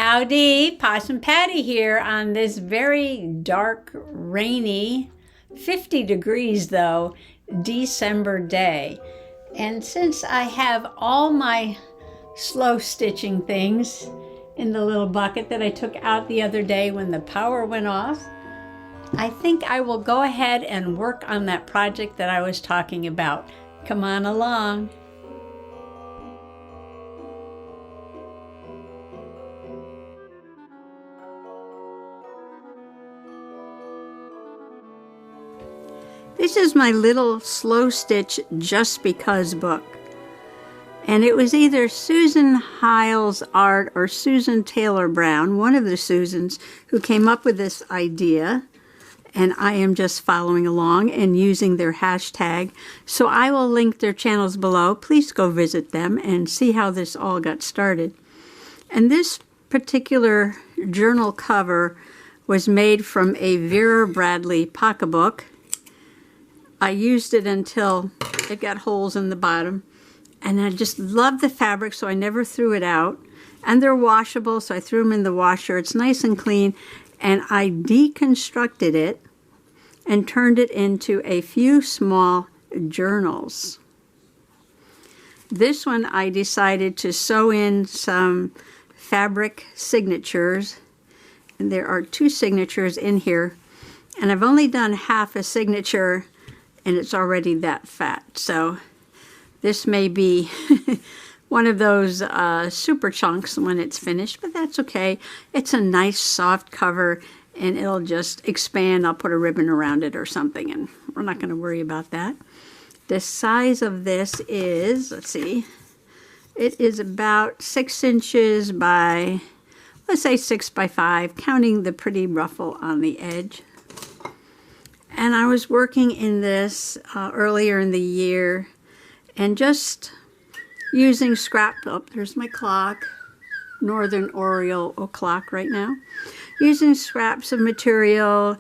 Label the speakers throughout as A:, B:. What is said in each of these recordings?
A: Howdy, Possum Patty here on this very dark, rainy, 50 degrees though, December day. And since I have all my slow stitching things in the little bucket that I took out the other day when the power went off, I think I will go ahead and work on that project that I was talking about. Come on along. This is my little slow stitch just because book. And it was either Susan Hiles Art or Susan Taylor Brown, one of the Susans, who came up with this idea. And I am just following along and using their hashtag. So I will link their channels below. Please go visit them and see how this all got started. And this particular journal cover was made from a Vera Bradley pocketbook. I used it until it got holes in the bottom, and I just love the fabric, so I never threw it out. And they're washable, so I threw them in the washer. It's nice and clean, and I deconstructed it and turned it into a few small journals. This one I decided to sew in some fabric signatures, and there are 2 signatures in here, and I've only done half a signature and it's already that fat. So this may be one of those super chunks when it's finished, but that's okay. It's a nice soft cover and it'll just expand. I'll put a ribbon around it or something, and we're not going to worry about that. The size of this is, let's see, it is about 6 inches by, let's say 6 by 5, counting the pretty ruffle on the edge. And I was working in this earlier in the year and just using scrap, oh, there's my clock, Northern Oriole clock right now. Using scraps of material,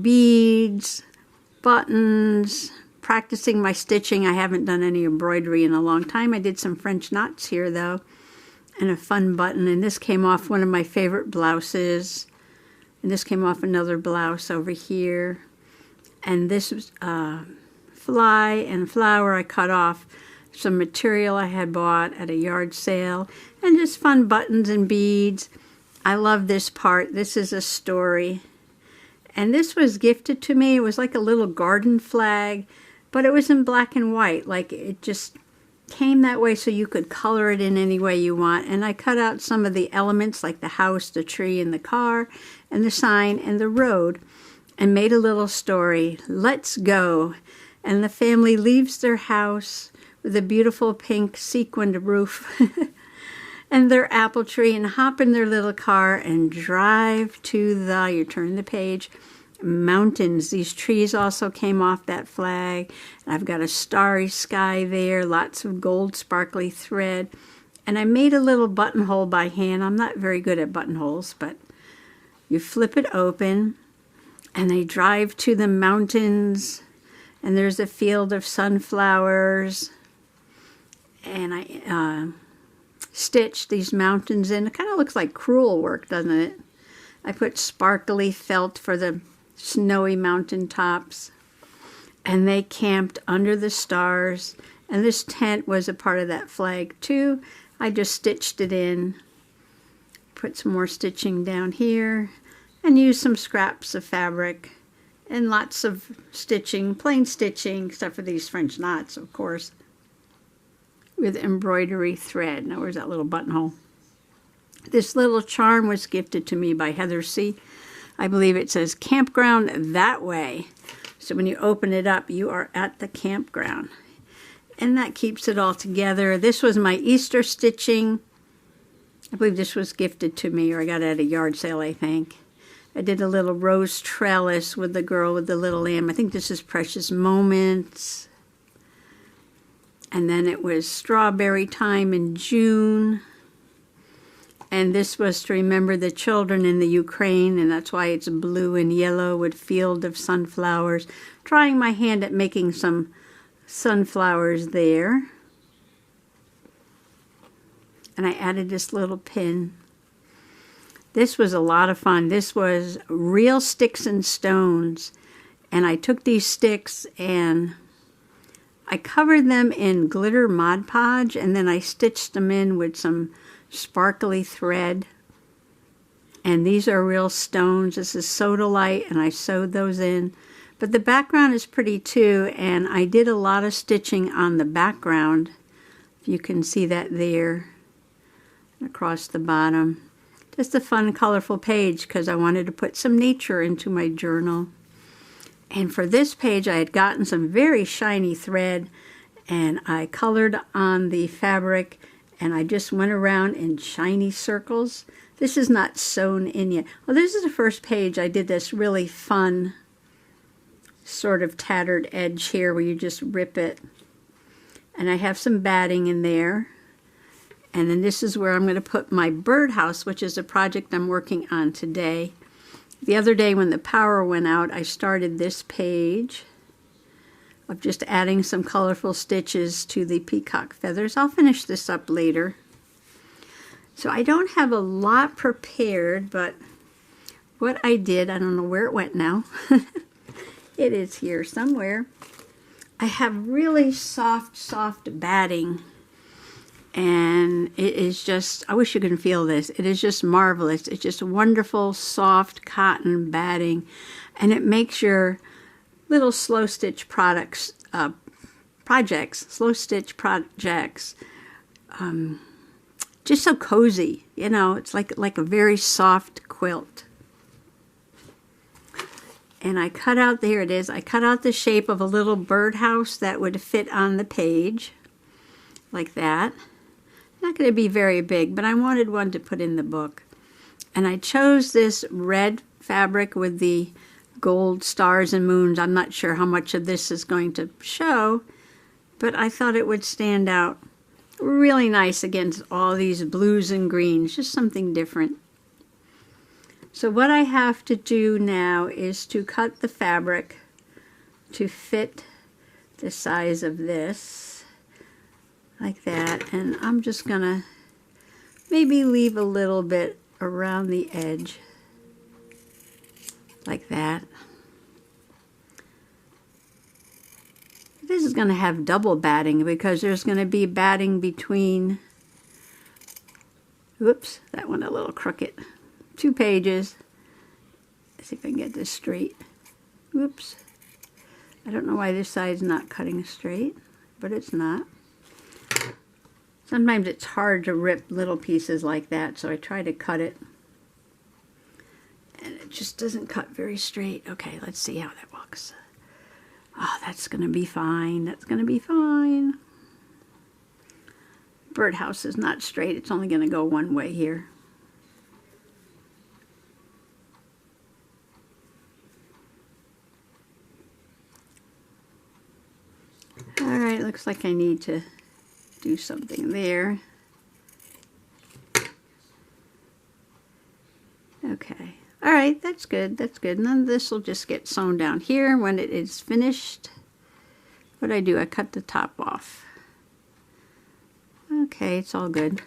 A: beads, buttons, practicing my stitching. I haven't done any embroidery in a long time. I did some French knots here though, and a fun button. And this came off one of my favorite blouses. And this came off another blouse over here. And this was fly and flower I cut off some material I had bought at a yard sale, and just fun buttons and beads. I love this part. This is a story. And this was gifted to me. It was like a little garden flag, but it was in black and white. Like it just came that way so you could color it in any way you want. And I cut out some of the elements like the house, the tree, and the car, and the sign, and the road, and made a little story. Let's go. And the family leaves their house with a beautiful pink sequined roof and their apple tree, and hop in their little car and drive to the, you turn the page, mountains. These trees also came off that flag. I've got a starry sky there, lots of gold sparkly thread. And I made a little buttonhole by hand. I'm not very good at buttonholes, but you flip it open, and they drive to the mountains, and there's a field of sunflowers, and I stitched these mountains in. It kind of looks like crewel work, doesn't it? I put sparkly felt for the snowy mountain tops, and they camped under the stars, and this tent was a part of that flag too. I just stitched it in, put some more stitching down here, and use some scraps of fabric and lots of stitching, plain stitching, except for these French knots, of course, with embroidery thread. Now, where's that little buttonhole? This little charm was gifted to me by Heather C. I believe it says campground that way. So when you open it up, you are at the campground. And that keeps it all together. This was my Easter stitching. I believe this was gifted to me, or I got it at a yard sale, I think. I did a little rose trellis with the girl with the little lamb. I think this is Precious Moments. And then it was Strawberry Time in June. And this was to remember the children in the Ukraine, and that's why it's blue and yellow with Field of Sunflowers. Trying my hand at making some sunflowers there. And I added this little pin. This was a lot of fun. This was real sticks and stones. And I took these sticks and I covered them in glitter Mod Podge, and then I stitched them in with some sparkly thread. And these are real stones. This is sodalite, and I sewed those in. But the background is pretty too, and I did a lot of stitching on the background. You can see that there across the bottom. Just a fun, colorful page because I wanted to put some nature into my journal. And for this page, I had gotten some very shiny thread, and I colored on the fabric, and I just went around in shiny circles. This is not sewn in yet. Well, this is the first page I did this really fun sort of tattered edge here where you just rip it. And I have some batting in there. And then this is where I'm going to put my birdhouse, which is a project I'm working on today. The other day when the power went out, I started this page of just adding some colorful stitches to the peacock feathers. I'll finish this up later. So I don't have a lot prepared, but what I did, I don't know where it went now. It is here somewhere. I have really soft batting. And it is just, I wish you could feel this. It is just marvelous. It's just wonderful, soft cotton batting. And it makes your little slow stitch projects, just so cozy. You know, it's like a very soft quilt. And I cut out, here it is, I cut out the shape of a little birdhouse that would fit on the page, like that. Not going to be very big, but I wanted one to put in the book. And I chose this red fabric with the gold stars and moons. I'm not sure how much of this is going to show, but I thought it would stand out really nice against all these blues and greens, just something different. So what I have to do now is to cut the fabric to fit the size of this. Like that, and I'm just gonna maybe leave a little bit around the edge, like that. This is gonna have double batting because there's gonna be batting between, whoops, that one a little crooked, 2 pages. Let's see if I can get this straight. Whoops, I don't know why this side's not cutting straight, but it's not. Sometimes it's hard to rip little pieces like that, so I try to cut it. And it just doesn't cut very straight. Okay, let's see how that looks. Oh, that's going to be fine. That's going to be fine. Birdhouse is not straight. It's only going to go one way here. All right, looks like I need to do something there. Okay. All right, that's good. That's good. And then this will just get sewn down here when it is finished. What I do, I cut the top off. Okay, it's all good.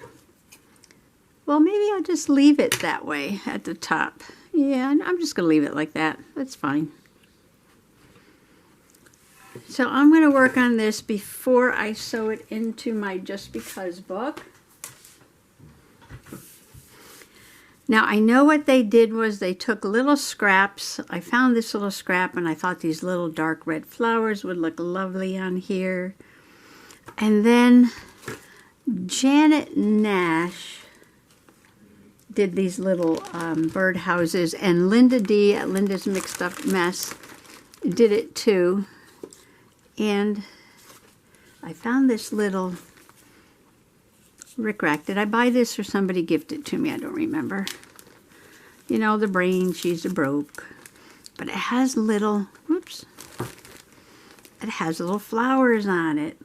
A: Well, maybe I'll just leave it that way at the top. Yeah, I'm just going to leave it like that. That's fine. So I'm going to work on this before I sew it into my Just Because book. Now I know what they did was they took little scraps. I found this little scrap and I thought these little dark red flowers would look lovely on here. And then Janet Nash did these little bird houses, and Linda D at Linda's Mixed Up Mess did it too. And I found this little rickrack. Did I buy this or somebody gifted it to me? I don't remember. You know, the brain, she's a broke. But it has little, whoops, it has little flowers on it.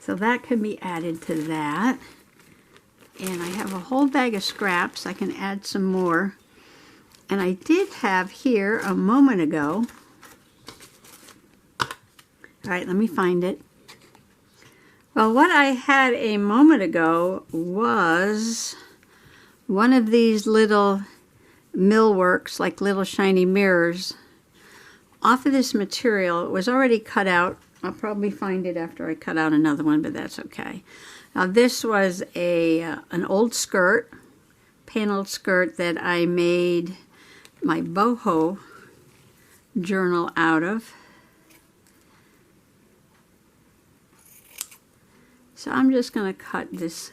A: So that can be added to that. And I have a whole bag of scraps. I can add some more. And I did have here a moment ago. All right, let me find it. Well, what I had a moment ago was one of these little millworks, like little shiny mirrors, off of this material. It was already cut out. I'll probably find it after I cut out another one, but that's okay. Now this was an old skirt, paneled skirt that I made my boho journal out of. So I'm just going to cut this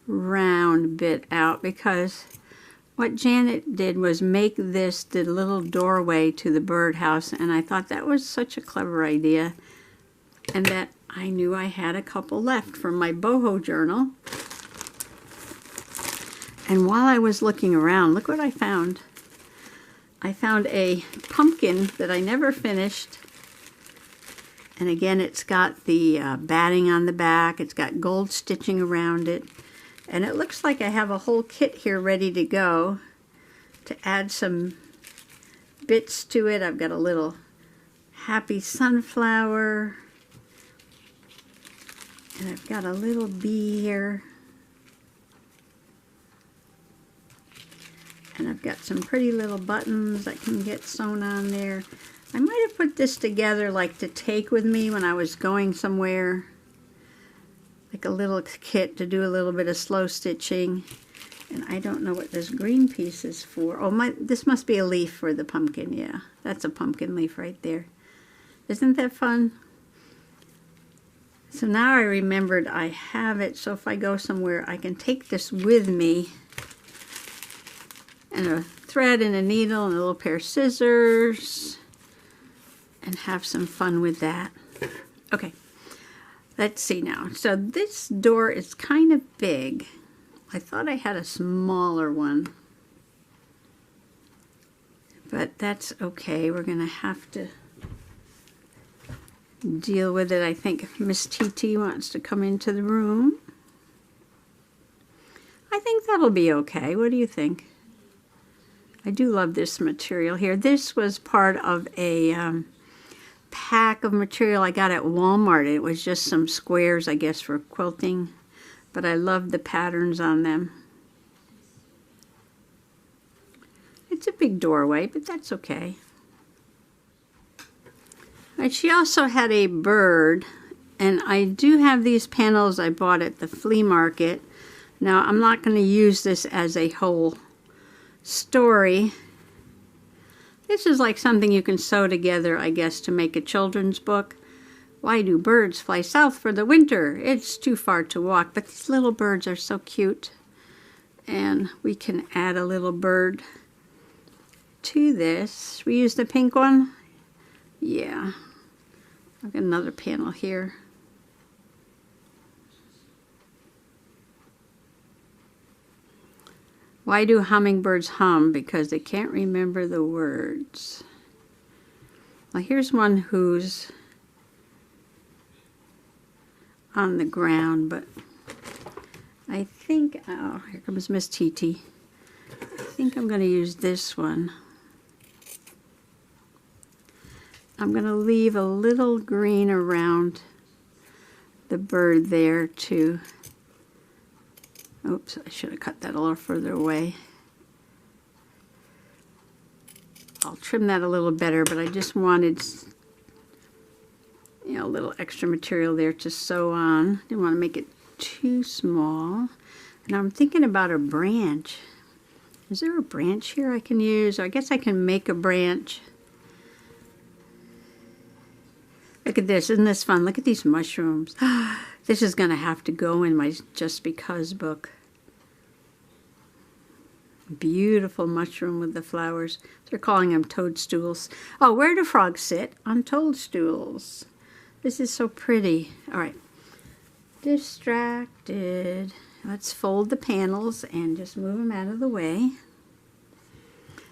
A: round bit out because what Janet did was make this the little doorway to the birdhouse, and I thought that was such a clever idea, and that I knew I had a couple left from my boho journal. And while I was looking around, look what I found. I found a pumpkin that I never finished. And again, it's got the batting on the back. It's got gold stitching around it. And it looks like I have a whole kit here ready to go to add some bits to it. I've got a little happy sunflower. And I've got a little bee here. And I've got some pretty little buttons that can get sewn on there. I might have put this together like to take with me when I was going somewhere. Like a little kit to do a little bit of slow stitching. And I don't know what this green piece is for. Oh, this must be a leaf for the pumpkin. Yeah, that's a pumpkin leaf right there. Isn't that fun? So now I remembered I have it, so if I go somewhere, I can take this with me. And a thread and a needle and a little pair of scissors. And have some fun with that. Okay, let's see now. So this door is kind of big. I thought I had a smaller one. But that's okay. We're going to have to deal with it. I think Miss TT wants to come into the room. I think that'll be okay. What do you think? I do love this material here. This was part of a pack of material I got at Walmart. It was just some squares, I guess, for quilting. But I love the patterns on them. It's a big doorway, but that's okay. And she also had a bird, and I do have these panels I bought at the flea market. Now, I'm not going to use this as a whole story. This is like something you can sew together, I guess, to make a children's book. Why do birds fly south for the winter? It's too far to walk, but these little birds are so cute. And we can add a little bird to this. We use the pink one. Yeah. I've got another panel here. Why do hummingbirds hum? Because they can't remember the words. Well, here's one who's on the ground, but I think, oh, here comes Miss TT. I think I'm going to use this one. I'm going to leave a little green around the bird there too. Oops, I should have cut that a little further away. I'll trim that a little better, but I just wanted, you know, a little extra material there to sew on. Didn't want to make it too small. And I'm thinking about a branch. Is there a branch here I can use? I guess I can make a branch. Look at this. Isn't this fun? Look at these mushrooms. This is going to have to go in my Just Because book. Beautiful mushroom with the flowers. They're calling them toadstools. Oh, where do frogs sit? On toadstools. This is so pretty. All right. Distracted. Let's fold the panels and just move them out of the way.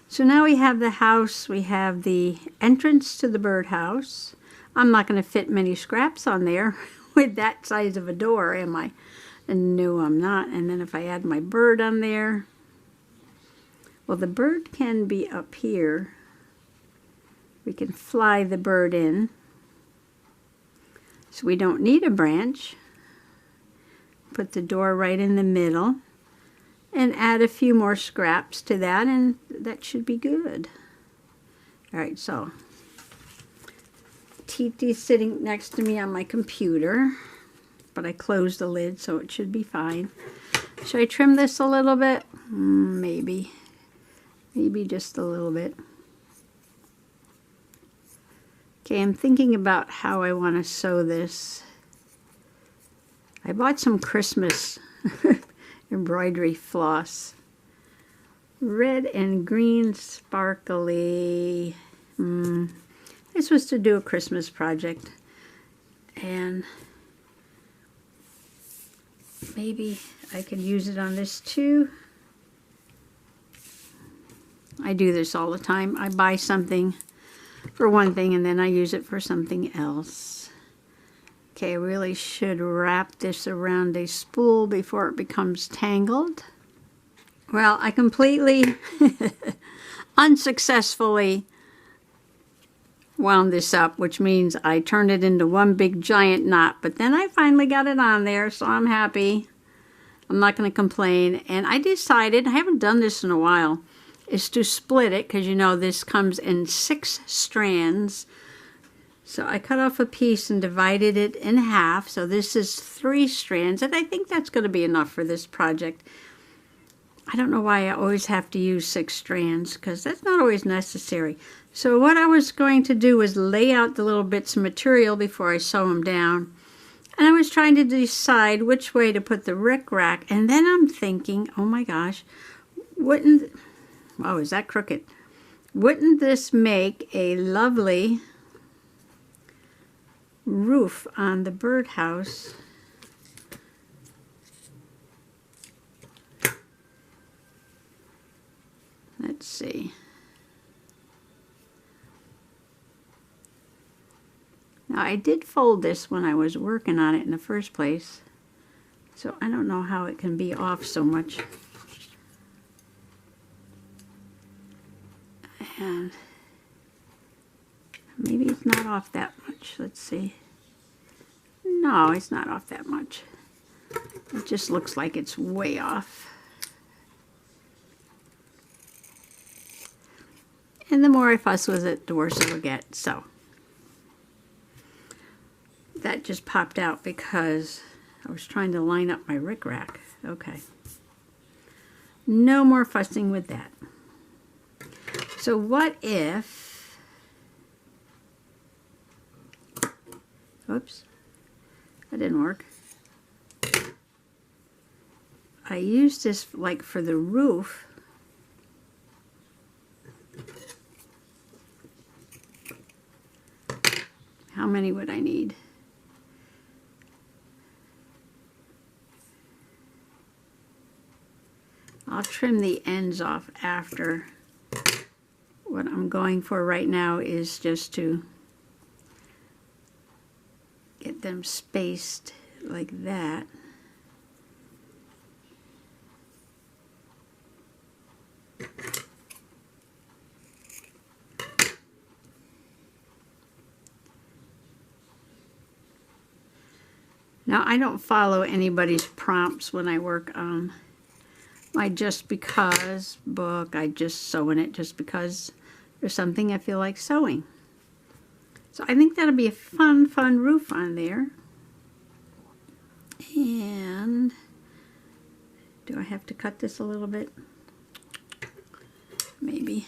A: So now we have the house. We have the entrance to the birdhouse. I'm not going to fit many scraps on there with that size of a door, am I? No, I'm not. And then if I add my bird on there, well, the bird can be up here. We can fly the bird in. So we don't need a branch. Put the door right in the middle. and add a few more scraps to that, and that should be good. All right, so Titi's sitting next to me on my computer, but I closed the lid, so it should be fine. Should I trim this a little bit? Maybe just a little bit. Okay, I'm thinking about how I want to sew this. I bought some Christmas embroidery floss. Red and green sparkly. This was to do a Christmas project. And maybe I could use it on this too. I do this all the time. I buy something for one thing and then I use it for something else. Okay, I really should wrap this around a spool before it becomes tangled. Well, I completely unsuccessfully wound this up, which means I turned it into one big giant knot, but then I finally got it on there, so I'm happy. I'm not going to complain. And I decided, I haven't done this in a while, is to split it, because you know this comes in 6 strands. So I cut off a piece and divided it in half. So this is 3 strands, and I think that's going to be enough for this project. I don't know why I always have to use 6 strands, because that's not always necessary. So what I was going to do was lay out the little bits of material before I sew them down. And I was trying to decide which way to put the rickrack. And then I'm thinking, oh my gosh, oh, is that crooked? Wouldn't this make a lovely roof on the birdhouse? Let's see. Now, I did fold this when I was working on it in the first place, so I don't know how it can be off so much. And maybe it's not off that much. Let's see. No, it's not off that much. It just looks like it's way off. And the more I fuss with it, the worse it'll get. So that just popped out because I was trying to line up my rickrack. Okay. No more fussing with that. So what if, oops, that didn't work. I used this like for the roof. How many would I need? I'll trim the ends off after. What I'm going for right now is just to get them spaced like that. Now, I don't follow anybody's prompts when I work on my Just Because book. I just sew in it just because there's something I feel like sewing. So I think that'll be a fun roof on there. And do I have to cut this a little bit? Maybe.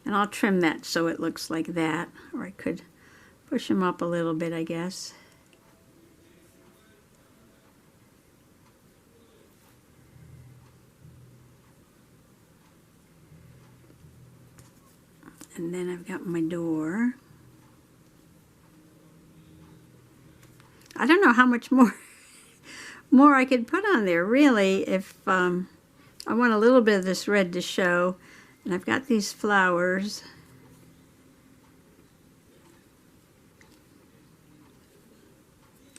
A: And I'll trim that so it looks like that. Or I could push them up a little bit, I guess. And then I've got my door. I don't know how much more I could put on there, really, if I want a little bit of this red to show. And I've got these flowers.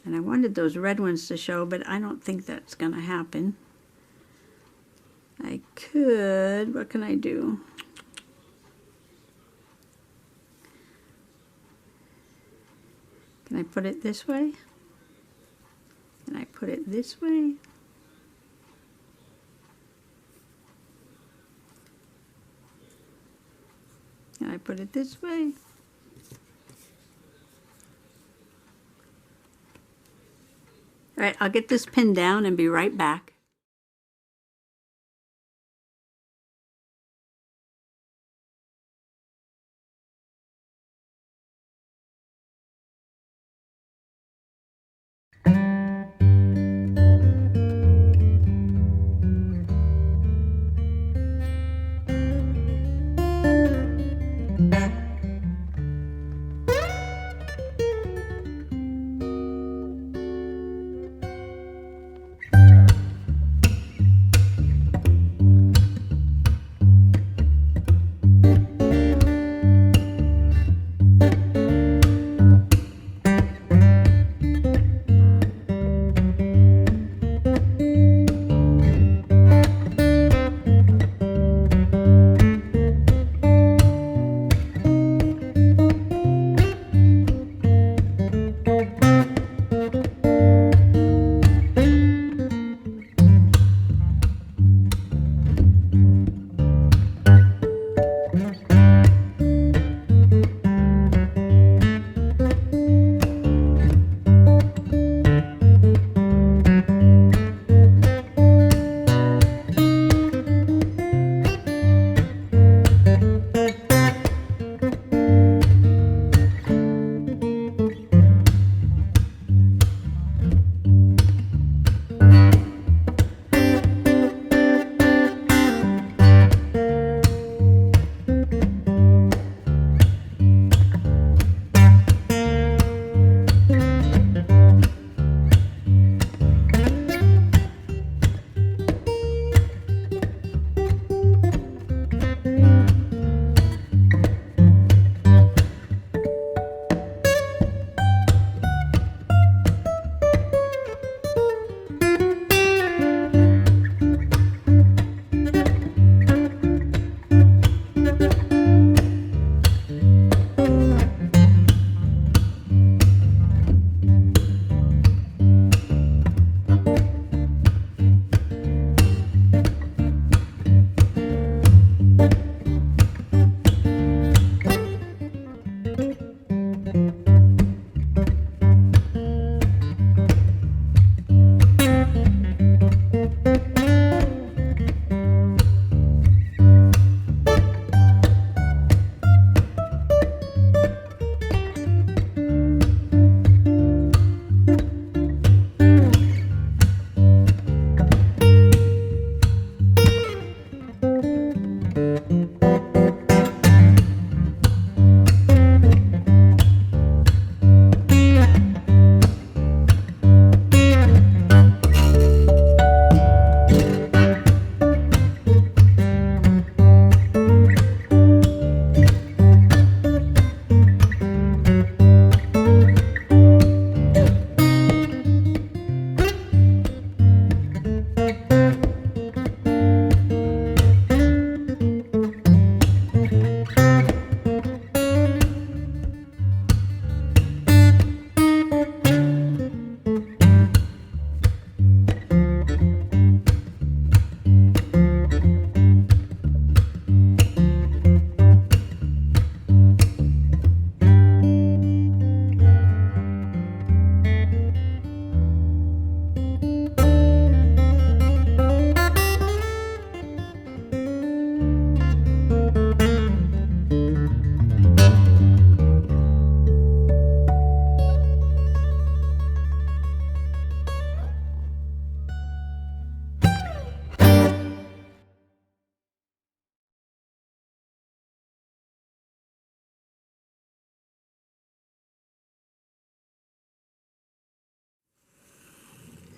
A: And I wanted those red ones to show, but I don't think that's going to happen. I could, what can I do? Can I put it this way? And I put it this way. And I put it this way. All right, I'll get this pinned down and be right back.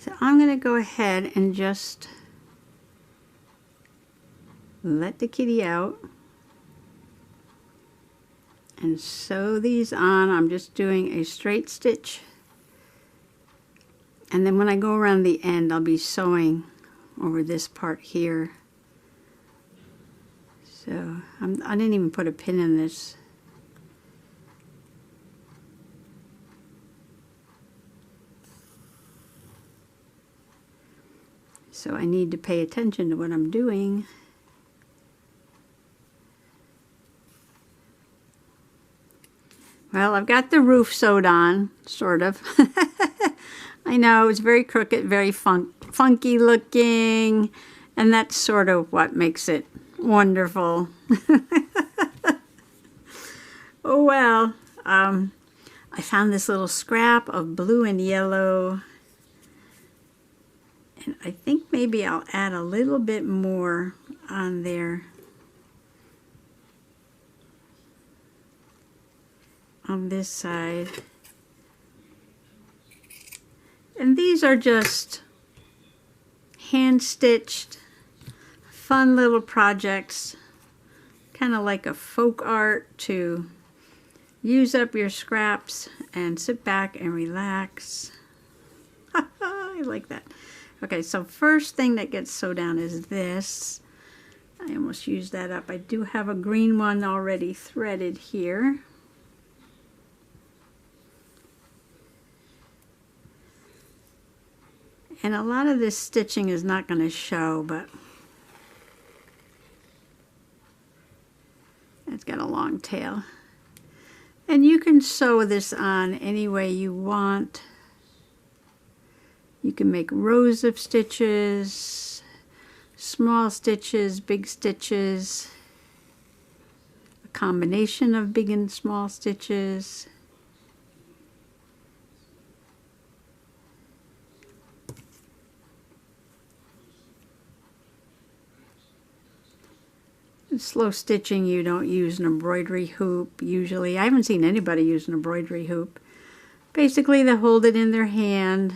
A: So I'm going to go ahead and just let the kitty out and sew these on. I'm just doing a straight stitch, and then when I go around the end I'll be sewing over this part here. So I didn't even put a pin in this. So I need to pay attention to what I'm doing. Well, I've got the roof sewed on, sort of. I know, it's very crooked, very funky looking, and that's sort of what makes it wonderful. Oh well, I found this little scrap of blue and yellow, and I think maybe I'll add a little bit more on there. On this side. And these are just hand-stitched, fun little projects, kind of like a folk art to use up your scraps and sit back and relax. I like that. Okay, so first thing that gets sewed down is this. I almost used that up. I do have a green one already threaded here. And a lot of this stitching is not going to show, but it's got a long tail. And you can sew this on any way you want. You can make rows of stitches, small stitches, big stitches, a combination of big and small stitches. Slow stitching, you don't use an embroidery hoop usually. I haven't seen anybody use an embroidery hoop. Basically, they hold it in their hand,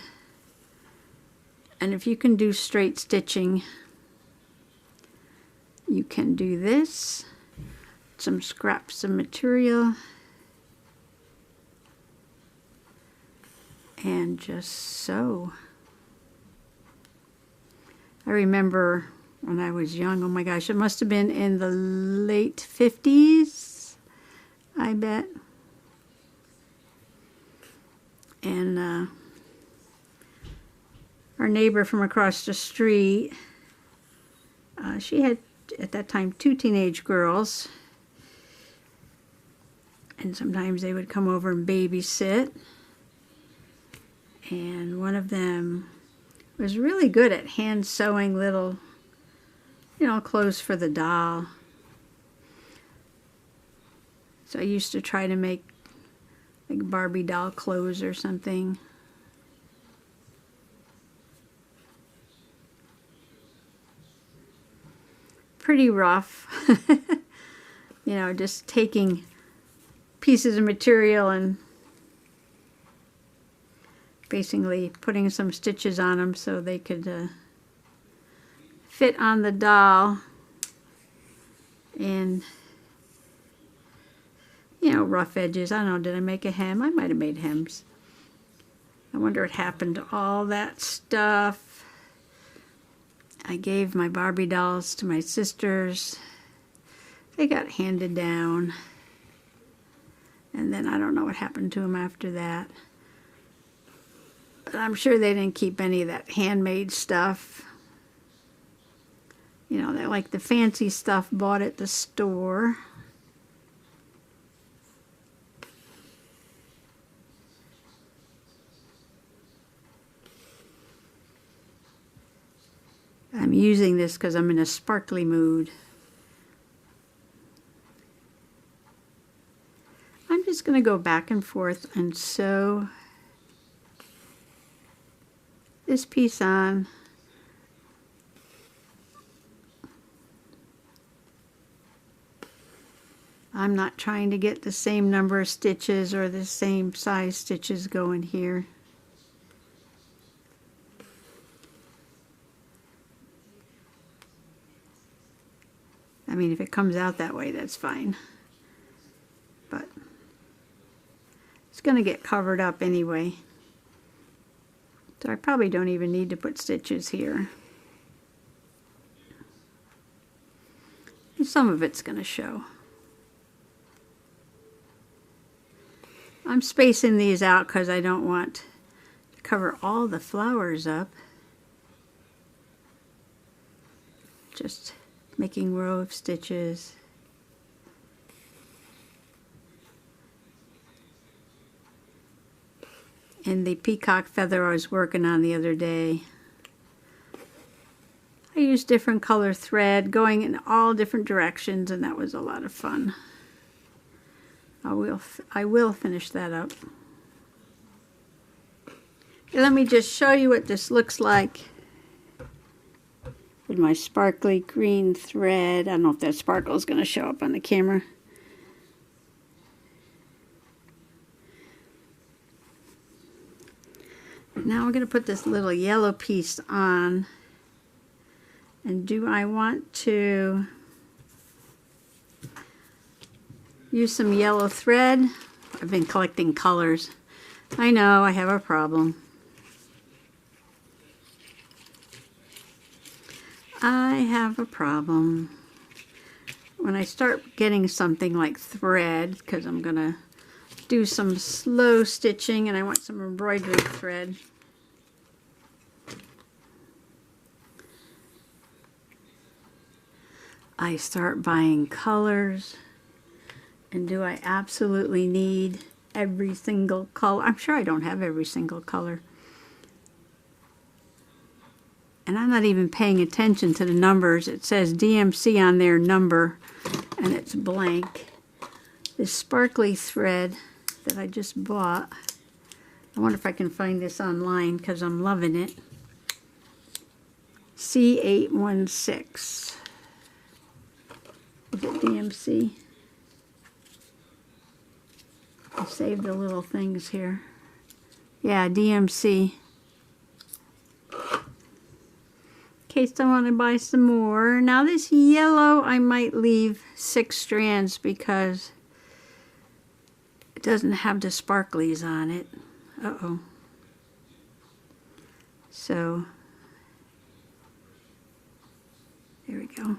A: and if you can do straight stitching, you can do this. Some scraps of material, and just sew. I remember when I was young, oh my gosh, it must have been in the late 50s, I bet. And our neighbor from across the street, she had at that time 2 teenage girls, and sometimes they would come over and babysit, and one of them was really good at hand sewing little, you know, clothes for the doll. So I used to try to make like Barbie doll clothes or something. Pretty rough. You know, just taking pieces of material and basically putting some stitches on them so they could fit on the doll, and you know, rough edges. I don't know, did I make a hem? I might have made hems. I wonder what happened to all that stuff. I gave my Barbie dolls to my sisters. They got handed down, and then I don't know what happened to them after that. But I'm sure they didn't keep any of that handmade stuff. You know, they like the fancy stuff bought at the store. I'm using this because I'm in a sparkly mood. I'm just going to go back and forth and sew this piece on. I'm not trying to get the same number of stitches or the same size stitches going here. I mean, if it comes out that way, that's fine. But it's going to get covered up anyway. So I probably don't even need to put stitches here. And some of it's going to show. I'm spacing these out because I don't want to cover all the flowers up. just making row of stitches. And the peacock feather I was working on the other day, I used different color thread going in all different directions, and that was a lot of fun. I will finish that up. Let me just show you what this looks like with my sparkly green thread. I don't know if that sparkle is going to show up on the camera. Now we're going to put this little yellow piece on. And do I want to use some yellow thread? I've been collecting colors. I know I have a problem. I have a problem. When I start getting something like thread, because I'm going to do some slow stitching and I want some embroidery thread. I start buying colors, and do I absolutely need every single color? I'm sure I don't have every single color. And I'm not even paying attention to the numbers. It says DMC on their number, and it's blank. This sparkly thread that I just bought, I wonder if I can find this online because I'm loving it. C816. Is it DMC? I saved the little things here. Yeah, DMC. In case I want to buy some more. Now this yellow, I might leave 6 strands because it doesn't have the sparklies on it. Uh-oh. So, there we go.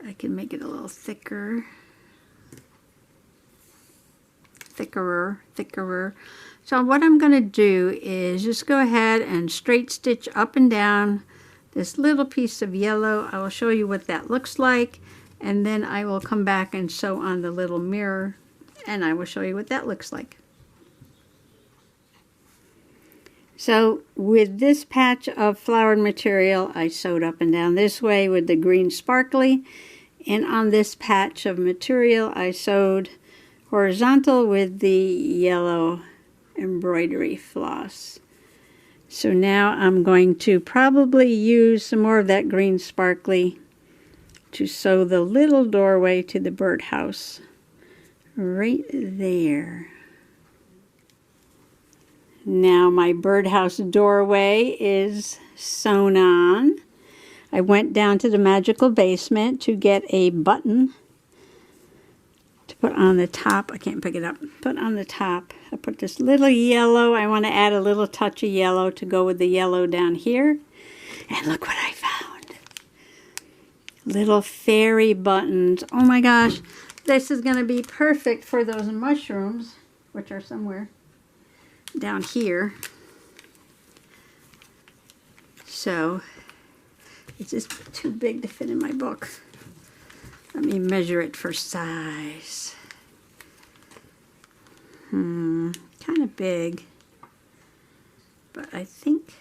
A: I can make it a little thicker. Thickerer. So what I'm going to do is just go ahead and straight stitch up and down this little piece of yellow. I will show you what that looks like, and then I will come back and sew on the little mirror, and I will show you what that looks like. So with this patch of flowered material, I sewed up and down this way with the green sparkly, and on this patch of material I sewed horizontal with the yellow embroidery floss. So now I'm going to probably use some more of that green sparkly to sew the little doorway to the birdhouse right there. Now my birdhouse doorway is sewn on. I went down to the magical basement to get a button to put on the top. I can't pick it up. Put on the top. I put this little yellow. I want to add a little touch of yellow to go with the yellow down here. And look what I found. Little fairy buttons. Oh my gosh. This is going to be perfect for those mushrooms, which are somewhere down here. So it's just too big to fit in my book. Let me measure it for size. Kind of big, but I think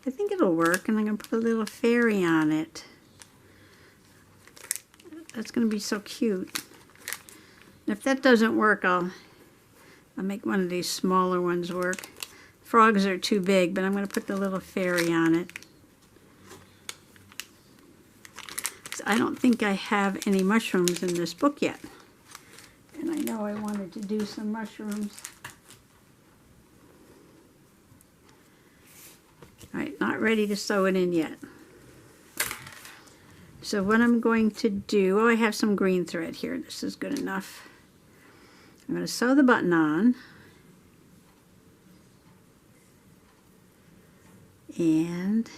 A: it'll work, and I'm gonna put a little fairy on it. That's gonna be so cute. And if that doesn't work, I'll make one of these smaller ones work. Frogs are too big, but I'm gonna put the little fairy on it. I don't think I have any mushrooms in this book yet. And I know I wanted to do some mushrooms. Alright, not ready to sew it in yet. So what I'm going to do, oh, I have some green thread here. This is good enough. I'm going to sew the button on. And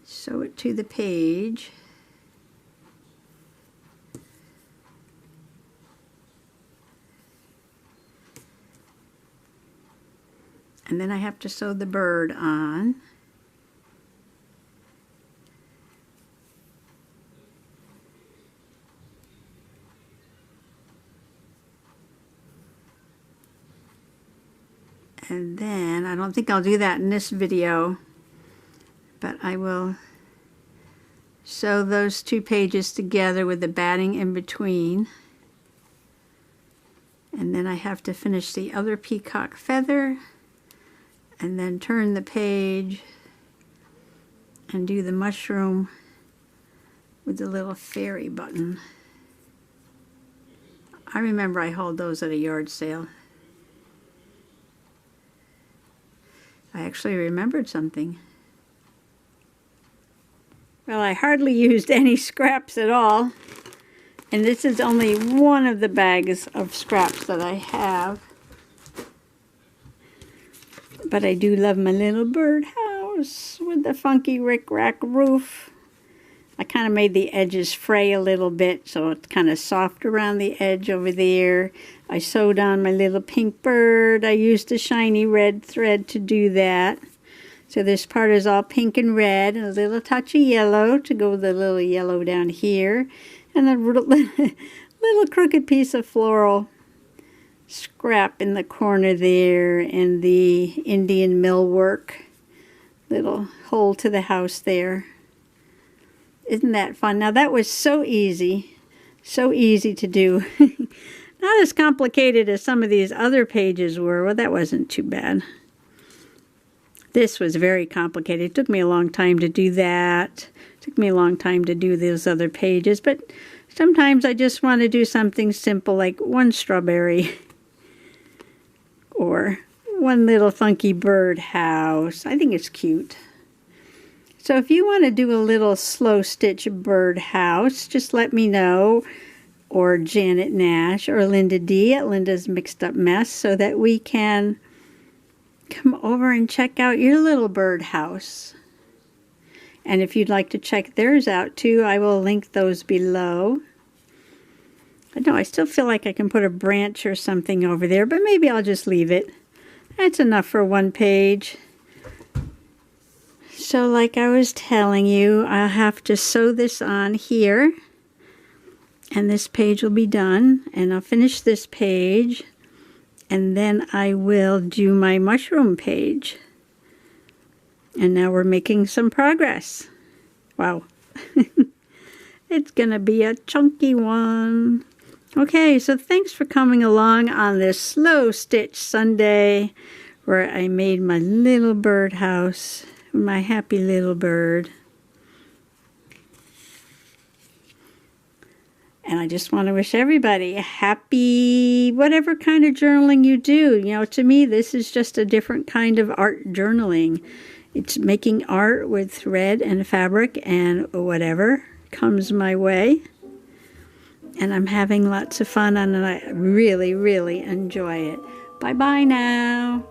A: sew it to the page. And then I have to sew the bird on. And then, I don't think I'll do that in this video, but I will sew those two pages together with the batting in between. And then I have to finish the other peacock feather, and then turn the page and do the mushroom with the little fairy button. I remember I hauled those at a yard sale. I actually remembered something. Well, I hardly used any scraps at all. And this is only one of the bags of scraps that I have. But I do love my little birdhouse with the funky rick-rack roof. I kind of made the edges fray a little bit, so it's kind of soft around the edge over there. I sewed on my little pink bird. I used a shiny red thread to do that. So this part is all pink and red, and a little touch of yellow to go with the little yellow down here. And a little crooked piece of floral scrap in the corner there, and the Indian millwork. Little hole to the house there. Isn't that fun? Now that was so easy to do. Not as complicated as some of these other pages were. Well, that wasn't too bad. This was very complicated. It took me a long time to do that. It took me a long time to do those other pages, but sometimes I just want to do something simple like one strawberry or one little funky birdhouse. I think it's cute. So if you want to do a little slow stitch birdhouse, just let me know, or Janet Nash or Linda D at Linda's Mixed Up Mess, so that we can come over and check out your little birdhouse. And if you'd like to check theirs out too, I will link those below. I know I still feel like I can put a branch or something over there, but maybe I'll just leave it. That's enough for one page. So like I was telling you, I'll have to sew this on here, and this page will be done, and I'll finish this page, and then I will do my mushroom page. And now we're making some progress. Wow. It's gonna be a chunky one. Okay, so thanks for coming along on this slow stitch Sunday where I made my little birdhouse, my happy little bird. And I just want to wish everybody a happy, whatever kind of journaling you do. You know, to me, this is just a different kind of art journaling. It's making art with thread and fabric and whatever comes my way. And I'm having lots of fun, and I really, really enjoy it. Bye-bye now.